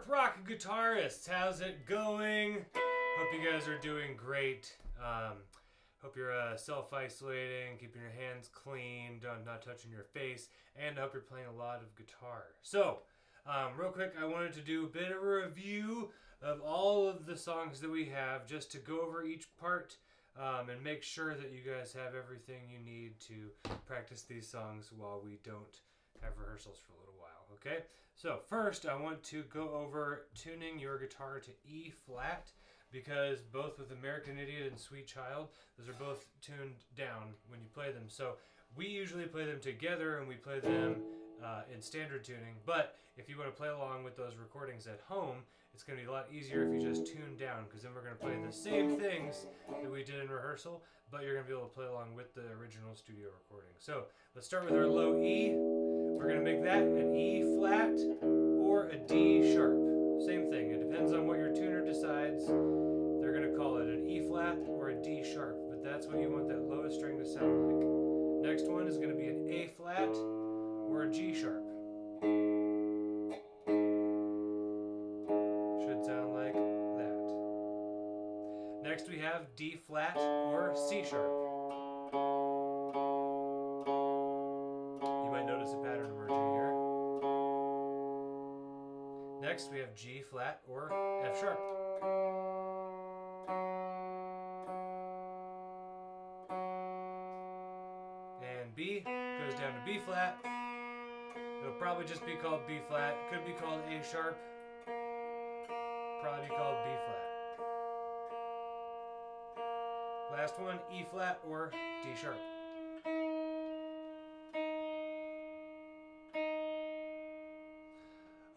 Thorp rock guitarists, how's it going? Hope you guys are doing great. Hope you're self-isolating, keeping your hands clean, not touching your face, and I hope you're playing a lot of guitar. So, real quick, I wanted to do a bit of a review of all of the songs that we have, just to go over each part and make sure that you guys have everything you need to practice these songs while we don't have rehearsals for a little while, okay? So first, I want to go over tuning your guitar to E flat, because both with American Idiot and Sweet Child, those are both tuned down when you play them. So we usually play them together and we play them in standard tuning, but if you want to play along with those recordings at home, it's going to be a lot easier if you just tune down, because then we're going to play the same things that we did in rehearsal, but you're going to be able to play along with the original studio recording. So let's start with our low E. We're going to make that an E flat or a D sharp. Same thing, it depends on what your tuner decides. They're going to call it an E flat or a D sharp, but that's what you want that lowest string to sound like. Next one is going to be an A flat or a G sharp. Should sound like that. Next we have D flat or C sharp. You might notice a pattern emerging here. Next we have G flat or F sharp. And B goes down to B flat. It'll probably just be called B flat. Could be called A sharp. Probably be called B flat. Last one, E flat or D sharp.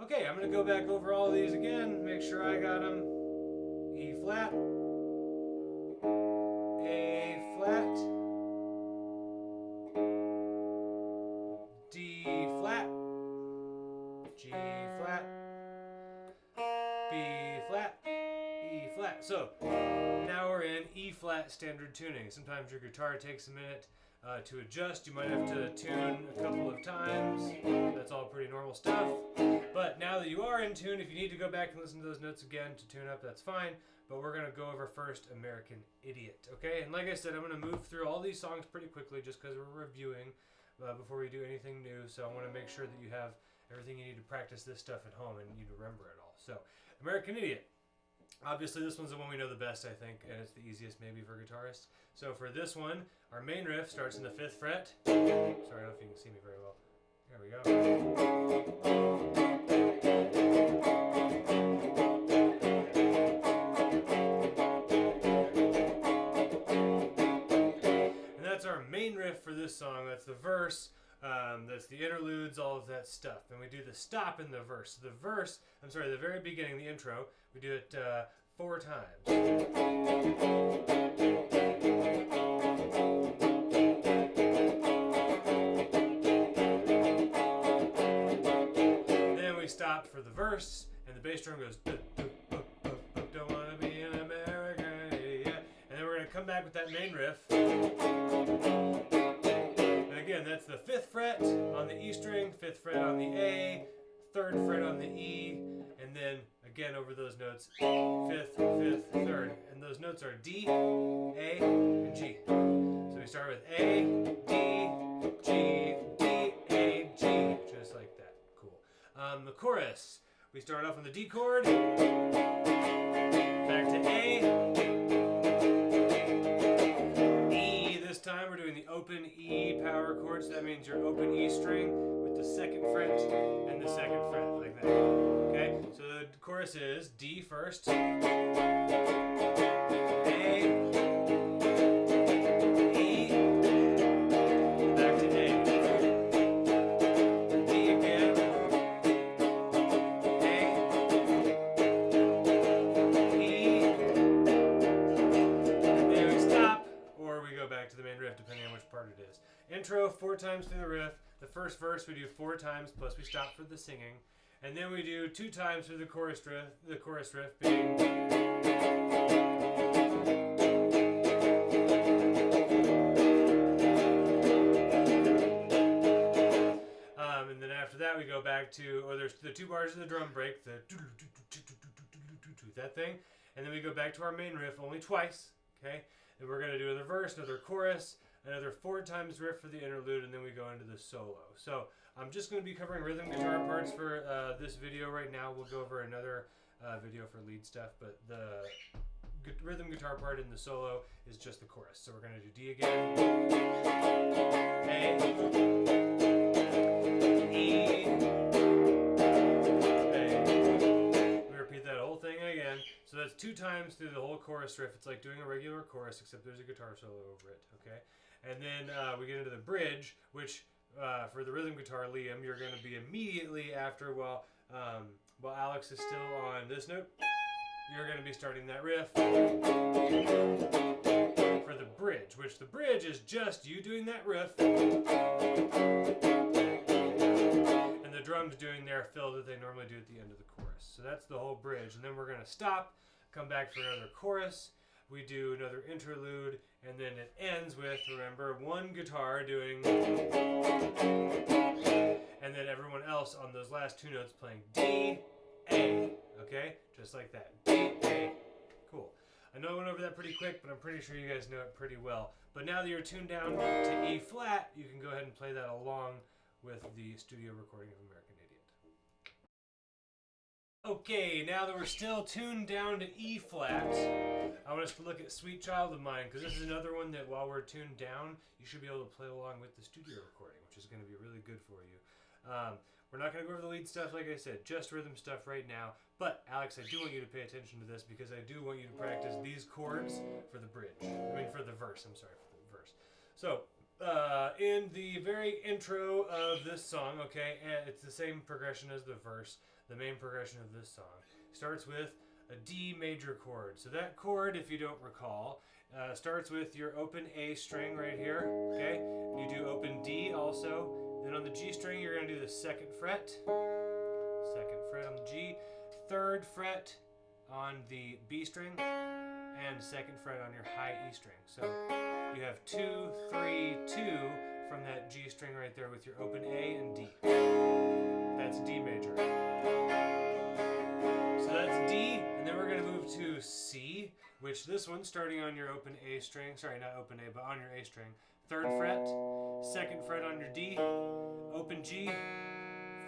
Okay, I'm going to go back over all these again, make sure I got them. E flat, A flat, D flat, G flat, B flat, E flat. So now we're in E flat standard tuning. Sometimes your guitar takes a minute to adjust. You might have to tune a couple of times. That's all pretty normal stuff. But now that you are in tune, if you need to go back and listen to those notes again to tune up, that's fine. But we're going to go over first American Idiot, okay? And like I said, I'm going to move through all these songs pretty quickly just because we're reviewing before we do anything new. So I want to make sure that you have everything you need to practice this stuff at home and you remember it all. So American Idiot. Obviously, this one's the one we know the best, I think, and it's the easiest maybe for guitarists. So for this one, our main riff starts in the 5th fret. Sorry, I don't know if you can see me very well. Here we go. And that's our main riff for this song. That's the verse. That's the interludes, all of that stuff. And we do the stop in the verse. The verse, the very beginning, the intro, we do it 4 times. Then we stop for the verse, and the bass drum goes, don't wanna be an American idiot. And then we're gonna come back with that main riff. Again, that's the 5th fret on the E string, 5th fret on the A, 3rd fret on the E, and then again over those notes, 5th, 5th, 3rd. And those notes are D, A, and G. So we start with A, D, G, D, A, G, just like that. Cool. The chorus, we start off on the D chord, back to A, this time we're doing the open E power chord, so that means your open E string with the 2nd fret and the 2nd fret, like that. Okay, so the chorus is D first, A, E, back to A, D again, A, E, and then we stop, or we go back to the main riff, depending on which part it is. Intro 4 times through the riff. The first verse we do 4 times, plus we stop for the singing. And then we do 2 times through the chorus riff being... and then after that we go back to, there's the 2 bars of the drum break, the that thing. And then we go back to our main riff only twice, okay? And we're going to do another verse, another chorus, another 4 times riff for the interlude, and then we go into the solo. So I'm just going to be covering rhythm guitar parts for this video right now. We'll go over another video for lead stuff, but the rhythm guitar part in the solo is just the chorus. So we're going to do D again, A, E, A. We repeat that whole thing again. So that's 2 times through the whole chorus riff. It's like doing a regular chorus, except there's a guitar solo over it, okay? And then we get into the bridge, which for the rhythm guitar, Liam, you're going to be immediately after, while Alex is still on this note, you're going to be starting that riff for the bridge, which the bridge is just you doing that riff and the drums doing their fill that they normally do at the end of the chorus. So that's the whole bridge. And then we're going to stop, come back for another chorus. We do another interlude, and then it ends with, remember, one guitar doing, and then everyone else on those last 2 notes playing D, A, okay? Just like that, D, A. Cool. I know I went over that pretty quick, but I'm pretty sure you guys know it pretty well. But now that you're tuned down to E flat, you can go ahead and play that along with the studio recording of American Idiot. Okay, now that we're still tuned down to E flat, I want us to look at Sweet Child of Mine, because this is another one that while we're tuned down, you should be able to play along with the studio recording, which is going to be really good for you. We're not going to go over the lead stuff, like I said, just rhythm stuff right now. But, Alex, I do want you to pay attention to this, because I do want you to practice these chords for the bridge. For the verse, I'm sorry, for the verse. So, in the very intro of this song, okay, and it's the same progression as the verse. The main progression of this song starts with a D major chord. So that chord, if you don't recall, starts with your open A string right here, okay? You do open D also. Then on the G string, you're going to do the 2nd fret. 2nd fret on the G. 3rd fret on the B string. And 2nd fret on your high E string. So you have 2, 3, 2 from that G string right there with your open A and D. That's D major. So that's D, and then we're going to move to C, which this one, starting on your open A string, sorry, not open A, but on your A string, 3rd fret, 2nd fret on your D, open G,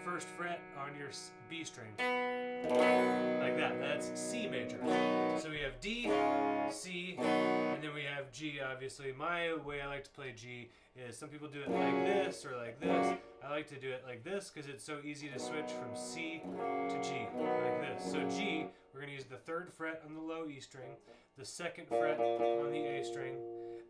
1st fret on your B string. Like that, that's C major. So we have D, C, and then we have G, obviously. My way I like to play G is some people do it like this or like this. I like to do it like this because it's so easy to switch from C to G, like this. So G, we're going to use the 3rd fret on the low E string, the 2nd fret on the A string,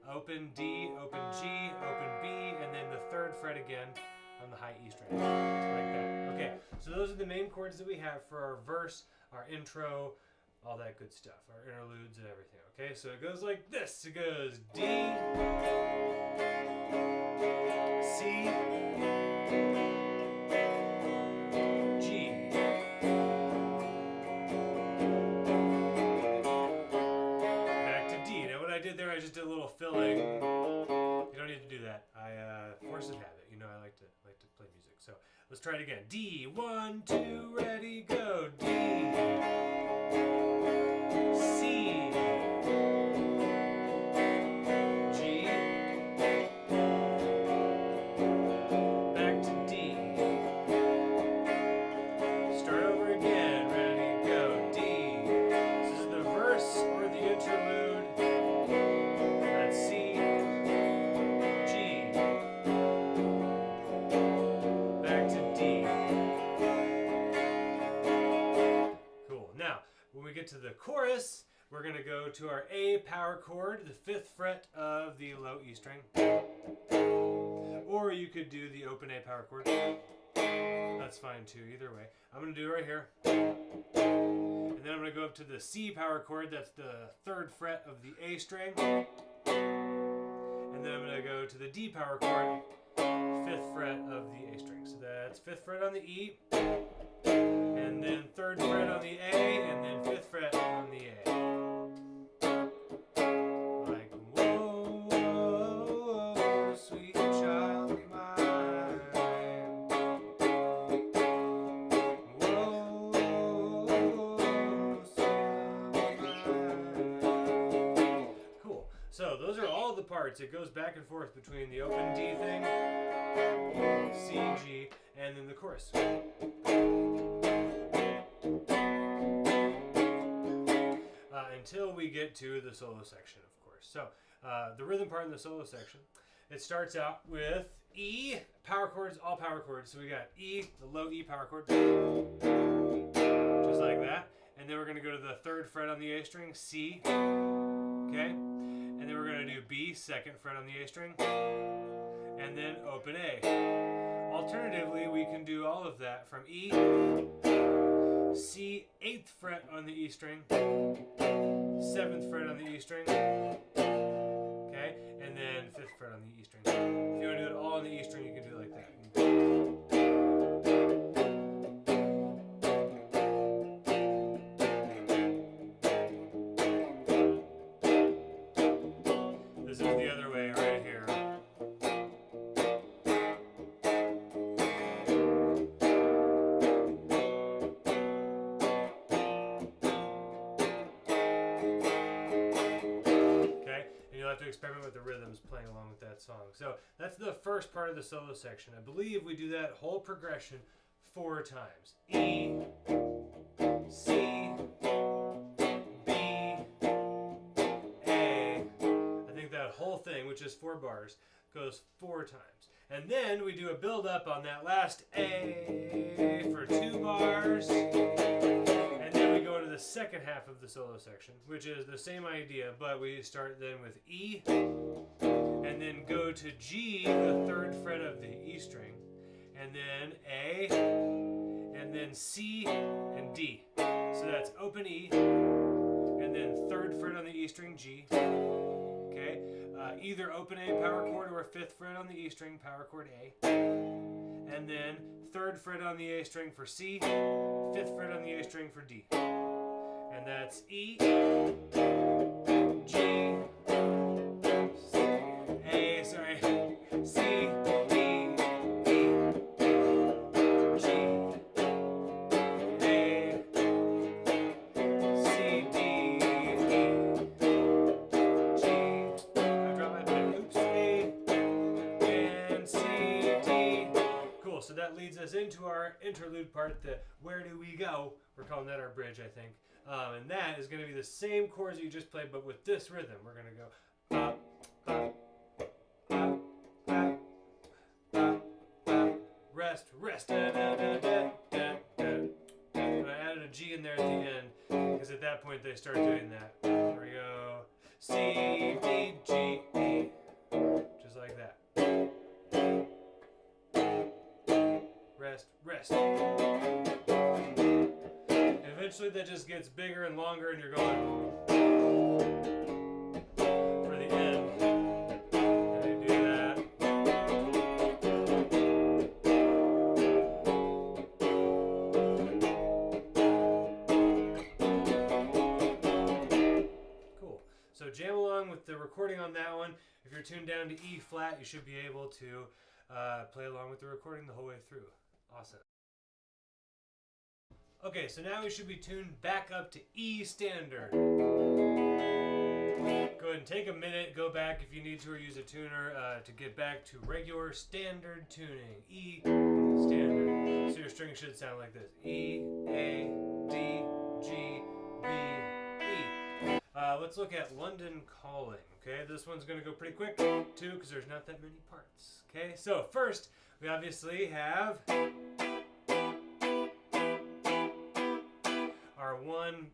open D, open G, open B, and then the 3rd fret again on the high E string, like that. Okay, so those are the main chords that we have for our verse, our intro, all that good stuff, our interludes and everything. Okay, so it goes like this. It goes D, C, G, back to D. Now what I did there, I just did a little filling. You don't need to do that. Force of habit. You know, I like to play music. So let's try it again. D, 1, 2, ready, go. D, C, G, back to D. Start over again. Ready, go. D. This is the verse or the interlude. That's C, G, back to D. Cool. Now, when we get to the chorus, we're going to go to our A power chord, the 5th fret of the low E string. Or you could do the open A power chord. That's fine too, either way. I'm going to do it right here. And then I'm going to go up to the C power chord, that's the 3rd fret of the A string. And then I'm going to go to the D power chord, 5th fret of the A string. So that's 5th fret on the E, and then 3rd fret on the A, and then 5th fret on the A. Like, whoa, whoa, whoa, sweet child of mine. Whoa, whoa, sweet the parts. It goes back and forth between the open D thing, C, G, and then the chorus. Until we get to the solo section, of course. So the rhythm part in the solo section, it starts out with E, power chords, all power chords. So we got E, the low E power chord, just like that. And then we're going to go to the 3rd fret on the A string, C, okay? And then we're going to do B, 2nd fret on the A string, and then open A. Alternatively, we can do all of that from E, C, 8th fret on the E string, 7th fret on the E string, okay, and then 5th fret on the E string. If you want to do it all on the E string, you can do it like that. This is the other way right here. To experiment with the rhythms playing along with that song. So that's the first part of the solo section. I believe we do that whole progression 4 times. E, C, B, A. I think that whole thing, which is 4 bars, goes 4 times. And then we do a build up on that last A for 2 bars. The second half of the solo section, which is the same idea, but we start then with E and then go to G, the 3rd fret of the E string, and then A and then C and D. So that's open E and then 3rd fret on the E string, G, okay, either open A power chord or 5th fret on the E string, power chord A, and then 3rd fret on the A string for C, 5th fret on the A string for D. And that's E, G, A, sorry, C, D, E, G, A, C, D, E, G. I dropped my pen. Oops, A, and C, D. Cool, so that leads us into our interlude part, the Where Do We Go? We're calling that our bridge, I think. And that is going to be the same chords that you just played, but with this rhythm. We're going to go bop, bop, bop, bop, bop, bop, rest, rest, da, da, da, da, da, da. And I added a G in there at the end, because at that point they start doing that. Here we go. C, D, G, A. Just like that. Rest, rest. Eventually that just gets bigger and longer and you're going for the end. And you do that. Cool. So jam along with the recording on that one. If you're tuned down to E flat, you should be able to play along with the recording the whole way through. Awesome. Okay, so now we should be tuned back up to E standard. Go ahead and take a minute, go back if you need to, or use a tuner to get back to regular standard tuning. E standard. So your string should sound like this. E, A, D, G, B, E. Let's look at London Calling. Okay, this one's going to go pretty quick too because there's not that many parts. Okay, so first we obviously have our 1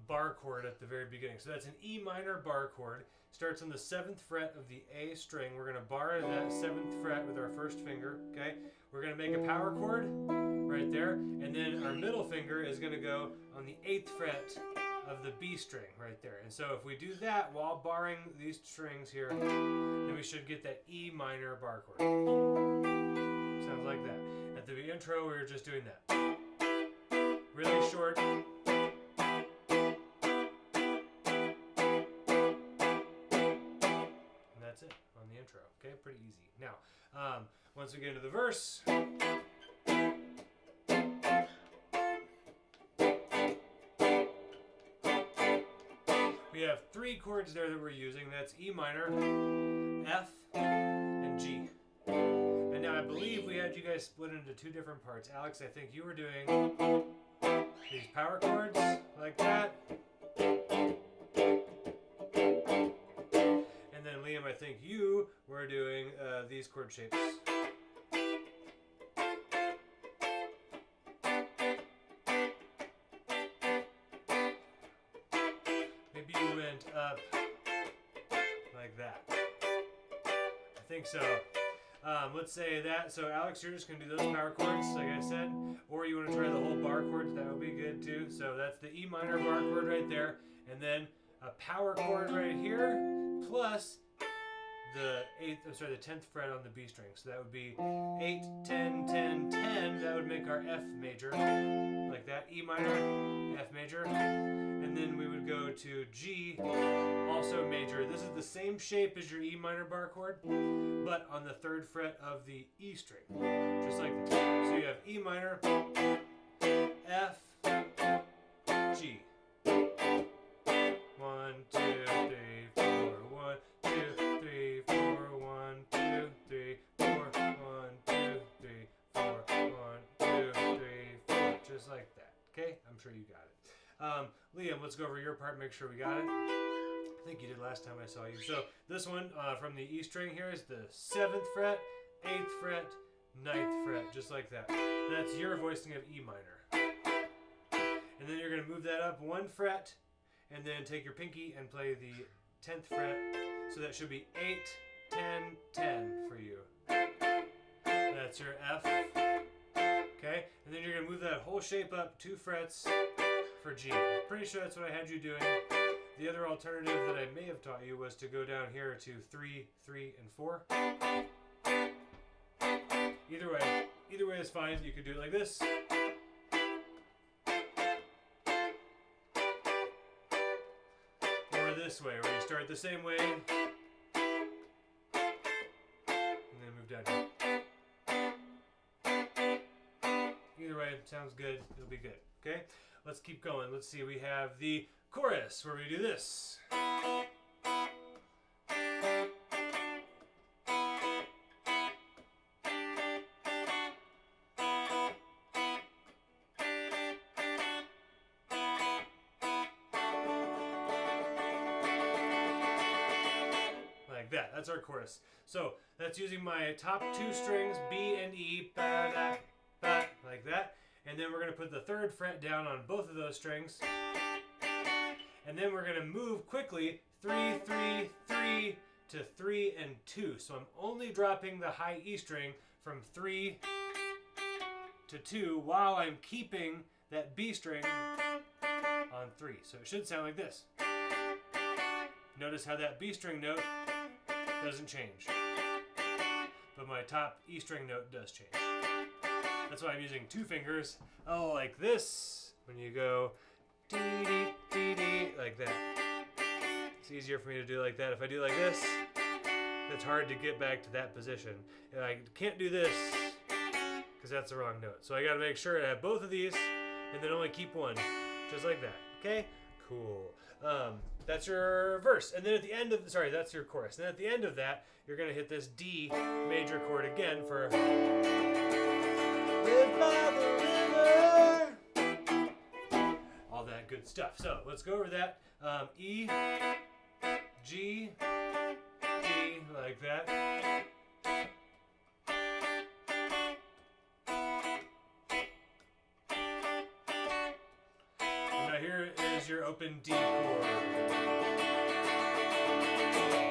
bar chord at the very beginning. So that's an E minor bar chord. Starts on the 7th fret of the A string. We're going to bar that 7th fret with our first finger. Okay, we're going to make a power chord right there, and then our middle finger is going to go on the 8th fret of the B string right there. And so if we do that while barring these strings here, then we should get that E minor bar chord. Sounds like that. At the intro, we were just doing that. Really short. And that's it on the intro. Okay, pretty easy. Now, once we get into the verse, we have have 3 chords there that we're using. That's E minor, F, and G. And now I believe we had you guys split into 2 different parts. Alex, I think you were doing these power chords like that. And then Liam, I think you were doing these chord shapes. Maybe you went up like that. I think so. Let's say that. So Alex, you're just going to do those power chords, like I said. Or you want to try the whole bar chords, that would be good too. So that's the E minor bar chord right there. And then a power chord right here, plus the 10th fret on the B string. So that would be 8, 10, 10, 10. That would make our F major, like that. E minor, F major. And then we would go to G, also major. This is the same shape as your E minor bar chord, but on the 3rd fret of the E string, just like that. So you have E minor, F, G. 1, 2, 3, 4. 1, 2, 3, 4. 1, 2, 3, 4. 1, 2, 3, 4. 1, 2, 3, 4. Just like that. Okay? I'm sure you got it. Liam, let's go over your part, make sure we got it. I think you did last time I saw you. So this one from the E string here is the 7th fret, 8th fret, 9th fret, just like that. That's your voicing of E minor. And then you're going to move that up 1 fret, and then take your pinky and play the 10th fret. So that should be 8, 10, 10 for you. That's your F. Okay? And then you're going to move that whole shape up 2 frets for G. I'm pretty sure that's what I had you doing. The other alternative that I may have taught you was to go down here to 3, 3, and 4. Either way is fine. You could do it like this. Or this way, where you start the same way and then move down here. Either way, sounds good. It'll be good. Okay? Let's keep going. Let's see. We have the chorus where we do this. Like that. That's our chorus. So that's using my top 2 strings, B and E, ba, da, ba, like that. And then we're going to put the 3rd fret down on both of those strings. And then we're going to move quickly 3, 3, 3 to 3 and 2. So I'm only dropping the high E string from 3 to 2 while I'm keeping that B string on 3. So it should sound like this. Notice how that B string note doesn't change, but my top E string note does change. That's why I'm using 2 fingers, like this, when you go dee-dee-dee-dee, like that. It's easier for me to do like that. If I do like this, it's hard to get back to that position. And I can't do this, because that's the wrong note. So I gotta make sure to have both of these, and then only keep one, just like that, okay? Cool. That's your verse. And then at the end of, that's your chorus. And then at the end of that, you're gonna hit this D major chord again for Live by the river. All that good stuff. So let's go over that. E, G, D, like that. And now here is your open D chord.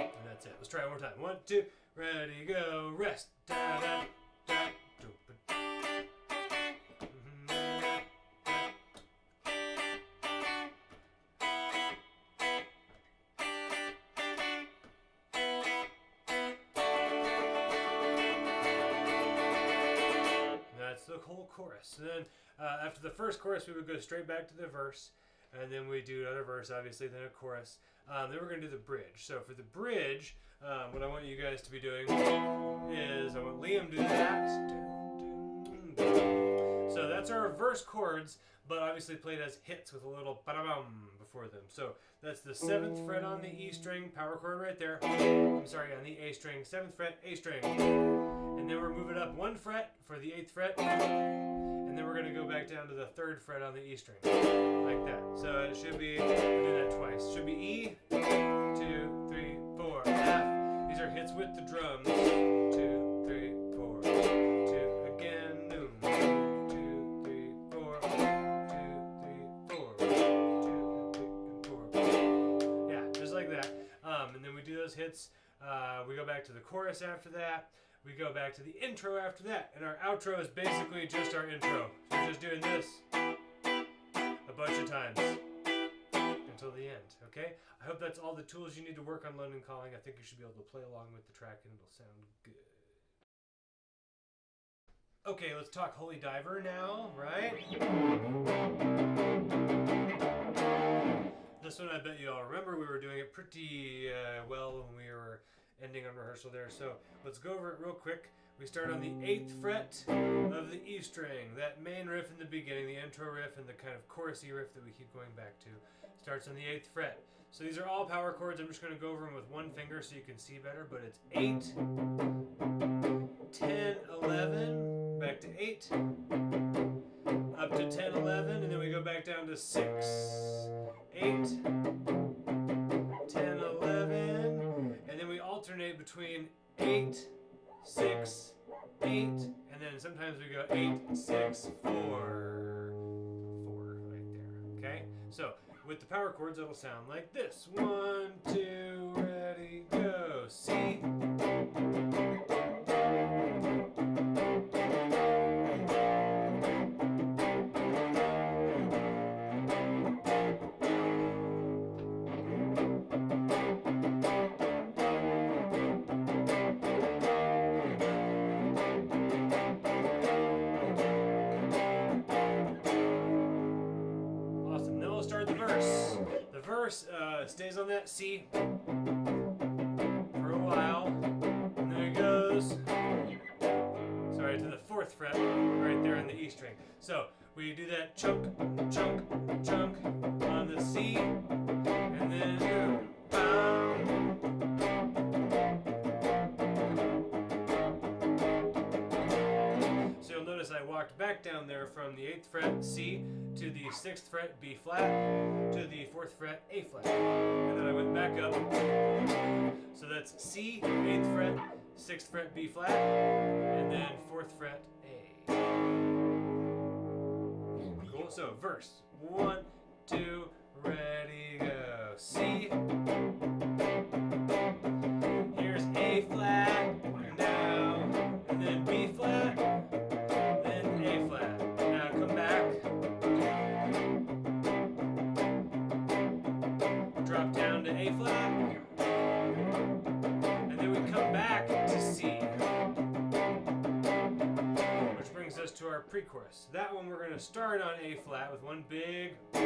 And that's it. Let's try it one more time. 1, 2, ready, go, rest. Da, da, da. The whole chorus. And then after the first chorus, we would go straight back to the verse, and then we do another verse, obviously, then a chorus. Then we're going to do the bridge. So for the bridge, what I want you guys to be doing is I want Liam to do that. So So that's our verse chords, but obviously played as hits with a little ba-da-bum before them. So that's the 7th fret on the E string, power chord right there. I'm sorry, on the A string, 7th fret, A string. And then we're moving up 1 fret for the 8th fret. And then we're going to go back down to the 3rd fret on the E string, like that. So it should be, we'll do that twice. It should be E, 2, 3, 4, F. These are hits with the drums. 2, 3, 4, 2, again, noon. 2, 3, 4, 2, 3, 4, 2, 3, 4. Yeah, just like that. And then we do those hits. We go back to the chorus after that. We go back to the intro after that. And our outro is basically just our intro. So we're just doing this a bunch of times until the end, okay? I hope that's all the tools you need to work on London Calling. I think you should be able to play along with the track and it'll sound good. Okay, let's talk Holy Diver now, right? This one I bet you all remember. We were doing it pretty well when we were ending on rehearsal there. So let's go over it real quick. We start on the 8th fret of the E string. That main riff in the beginning, the intro riff and the kind of chorusy riff that we keep going back to, starts on the 8th fret. So these are all power chords. I'm just going to go over them with one finger so you can see better, but it's 8, 10, 11, back to 8, up to 10, 11, and then we go back down to 6, 8, 10, 11, and then we alternate between 8, 6, 8, and then sometimes we go 8, 6, 4, 4 right there, okay? So with the power chords, it'll sound like this. 1, 2, ready, go. C. Stays on that C for a while, and then it goes, sorry, to the 4th fret right there on the E string. So we do that chunk, chunk, chunk on the C, and then so you'll notice I walked back down there from the 8th fret C to the 6th fret B flat to the 4th fret A flat, and then I went back up. So that's C, 8th fret, 6th fret B flat, and then 4th fret A. Cool. So verse 1, 2, ready, go. C. Here's A flat now, and then B flat, then A flat. Now come back. Drop down to A flat, and then we come back to C, which brings us to our pre-chorus. That one we're going to start on A flat with one big 2,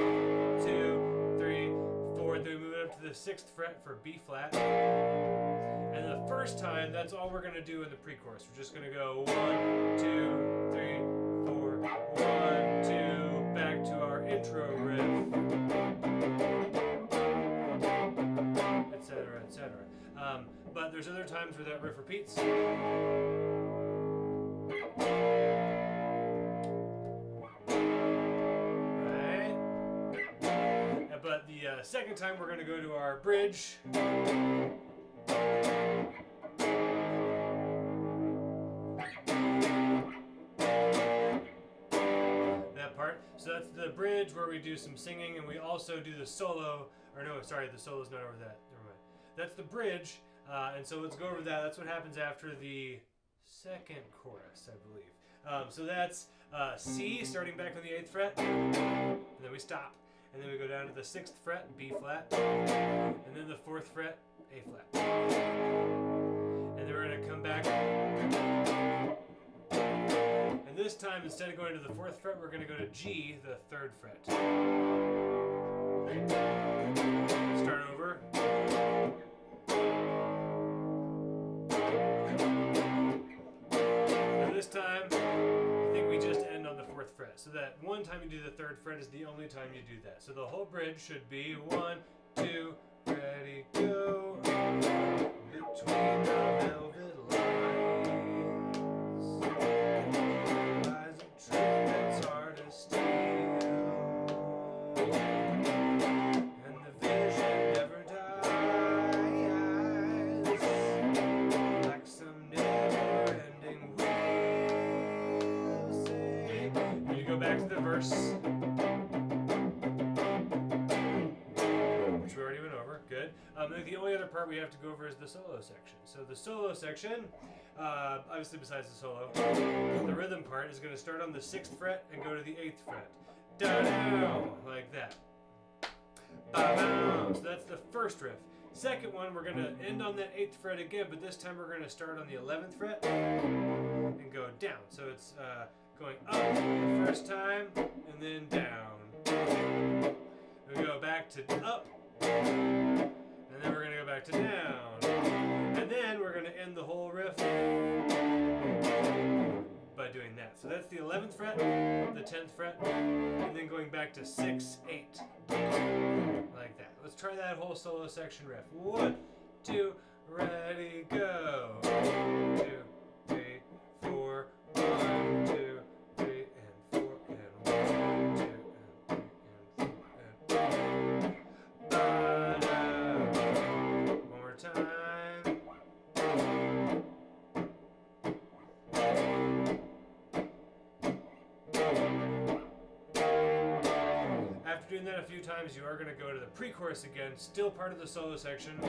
3, 4, then we move it up to the 6th fret for B flat, and the first time that's all we're going to do in the pre-chorus. We're just going to go 1, 2, 3, 4, 1, 2, back to our intro riff, etc., etc. But there's other times where that riff repeats. Right? But the second time we're going to go to our bridge. That part. So that's the bridge where we do some singing, and we also do the solo. Or no, sorry, the solo's not over that. Never mind. That's the bridge, and so let's go over that. That's what happens after the second chorus, I believe. So that's C, starting back on the 8th fret, and then we stop. And then we go down to the 6th fret, B flat, and then the 4th fret, A flat. And then we're going to come back. And this time, instead of going to the 4th fret, we're going to go to G, the 3rd fret. Start over. And this time, I think we just end on the 4th fret. 3rd fret is the only time you do that. So the whole bridge should be 1, 2, ready, go. Between the velvet lines lies a truth that's hard to steal, and the vision never dies, like some never-ending wheel. Say, when you go back to the verse, which we already went over, good. The only other part we have to go over is the solo section. So the solo section, obviously besides the solo, the rhythm part is going to start on the 6th fret and go to the 8th fret. Da-dow, like that. Ba-bow. So that's the first riff. Second one, we're going to end on that 8th fret again, but this time we're going to start on the 11th fret and go down. So it's going up the first time and then down. We go back to up, and then we're going to go back to down. And then we're going to end the whole riff by doing that. So that's the 11th fret, the 10th fret, and then going back to 6, 8. Like that. Let's try that whole solo section riff. 1, 2, ready, go. 2, 3, 4, 1, 2, 3, and 4, and 1, 2, and 3, and 4, and ba-da. One more time. After doing that a few times, you are going to go to the pre-chorus again, still part of the solo section.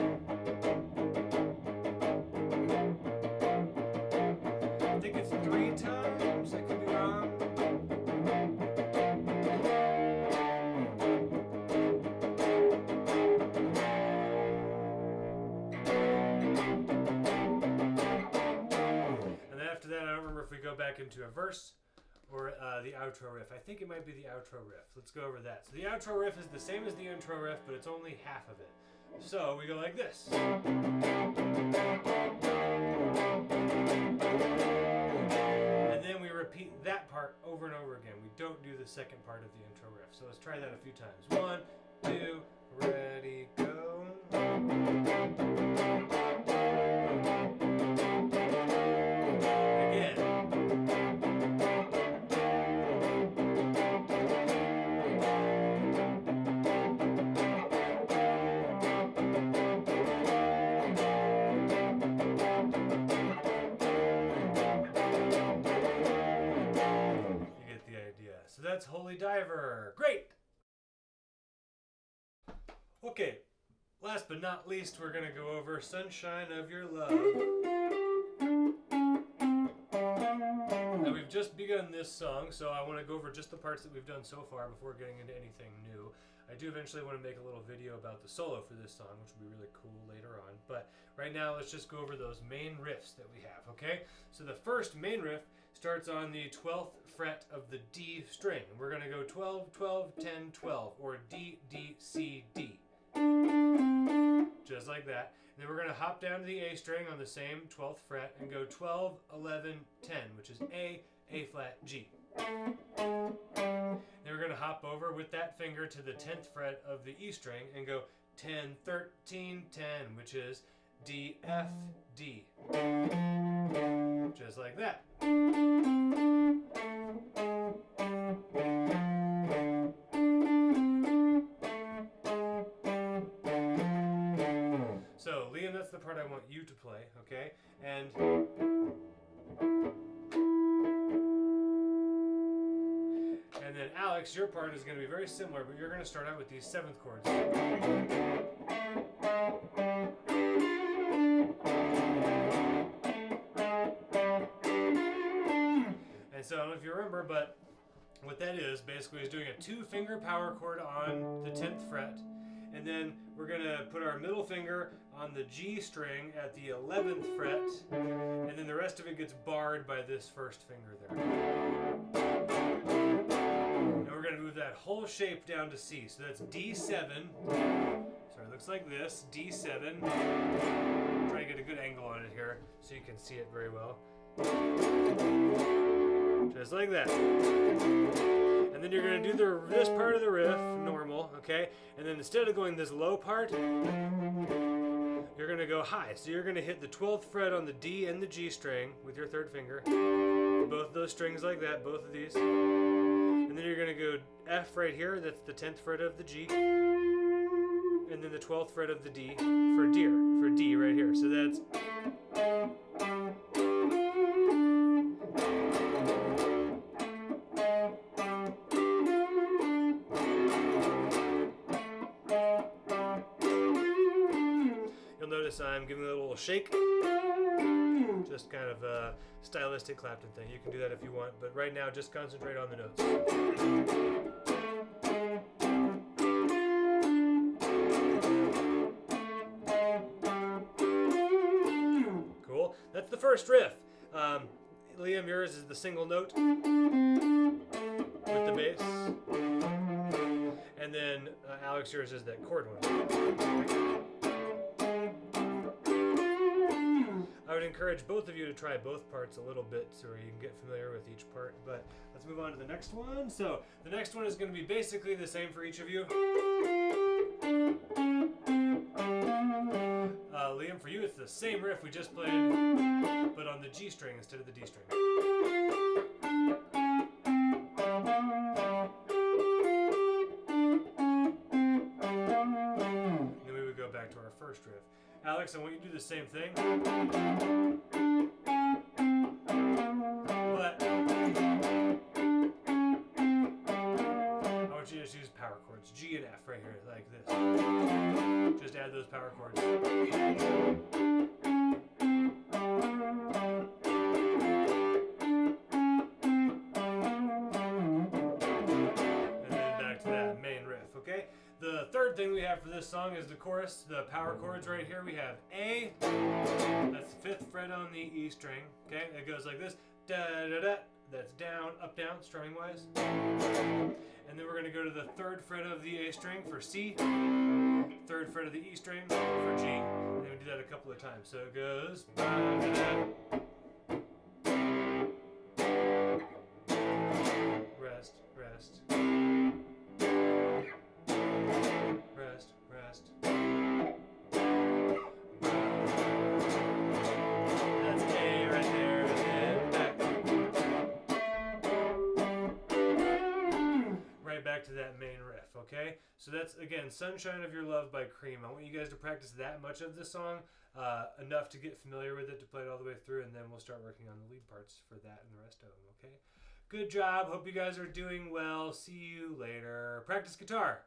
I think it's 3 times, I could be wrong. And then after that, I don't remember if we go back into a verse or the outro riff. I think it might be the outro riff. Let's go over that. So the outro riff is the same as the intro riff, but it's only half of it. So we go like this. And then we repeat that part over and over again. We don't do the second part of the intro riff. So let's try that a few times. 1, 2, ready, go. So that's Holy Diver. Great! Okay, last but not least, we're going to go over Sunshine of Your Love. Now, we've just begun this song, so I want to go over just the parts that we've done so far before getting into anything new. I do eventually want to make a little video about the solo for this song, which will be really cool later on. But right now, let's just go over those main riffs that we have, okay? So the first main riff starts on the 12th fret of the D string. We're going to go 12, 12, 10, 12, or D, D, C, D. Just like that. And then we're going to hop down to the A string on the same 12th fret and go 12, 11, 10, which is A, A flat, G. Then we're going to hop over with that finger to the 10th fret of the E string and go 10, 13, 10, which is D, F, D. Just like that. So, Liam, that's the part I want you to play, okay? And then Alex, your part is going to be very similar, but you're going to start out with these 7th chords. And so I don't know if you remember, but what that is basically is doing a 2-finger power chord on the 10th fret, and then we're going to put our middle finger on the G string at the 11th fret, and then the rest of it gets barred by this first finger there. And we're going to move that whole shape down to C. So that's D7. So it looks like this, D7. Try to get a good angle on it here so you can see it very well. Just like that. And And then you're going to do this part of the riff, normal, okay? And then instead of going this low part, you're going to go high. So you're going to hit the 12th fret on the D and the G string with your third finger. Both those strings like that, both of these. And then you're going to go F right here, that's the 10th fret of the G. And then the 12th fret of the D for D right here. So that's... You'll notice I'm giving it a little shake. Just kind of a stylistic Clapton thing. You can do that if you want, but right now just concentrate on the notes. Cool. That's the first riff. Liam, yours is the single note with the bass. And then Alex, yours is that chord one. I would encourage both of you to try both parts a little bit so you can get familiar with each part. But let's move on to the next one. So the next one is going to be basically the same for each of you. Liam, for you it's the same riff we just played, but on the G string instead of the D string. Then we would go back to our first riff. Alex, I want you to do the same thing. But I want you to just use power chords. G and F right here, like this. Just add those power chords. And then back to that main riff, okay? The third thing we have for this song is the chorus, the power chords right here. We have A, that's the 5th fret on the E string, okay? It goes like this, da-da-da, that's down, up, down, strumming wise. And then we're gonna go to the 3rd fret of the A string for C, 3rd fret of the E string for G, and then we do that a couple of times. So it goes, da-da-da, rest, rest. Rest, rest. That's A right there, and then back. Right back to that main riff, okay? So that's, again, Sunshine of Your Love by Cream. I want you guys to practice that much of this song, enough to get familiar with it, to play it all the way through, and then we'll start working on the lead parts for that and the rest of them, okay? Good job. Hope you guys are doing well. See you later. Practice guitar.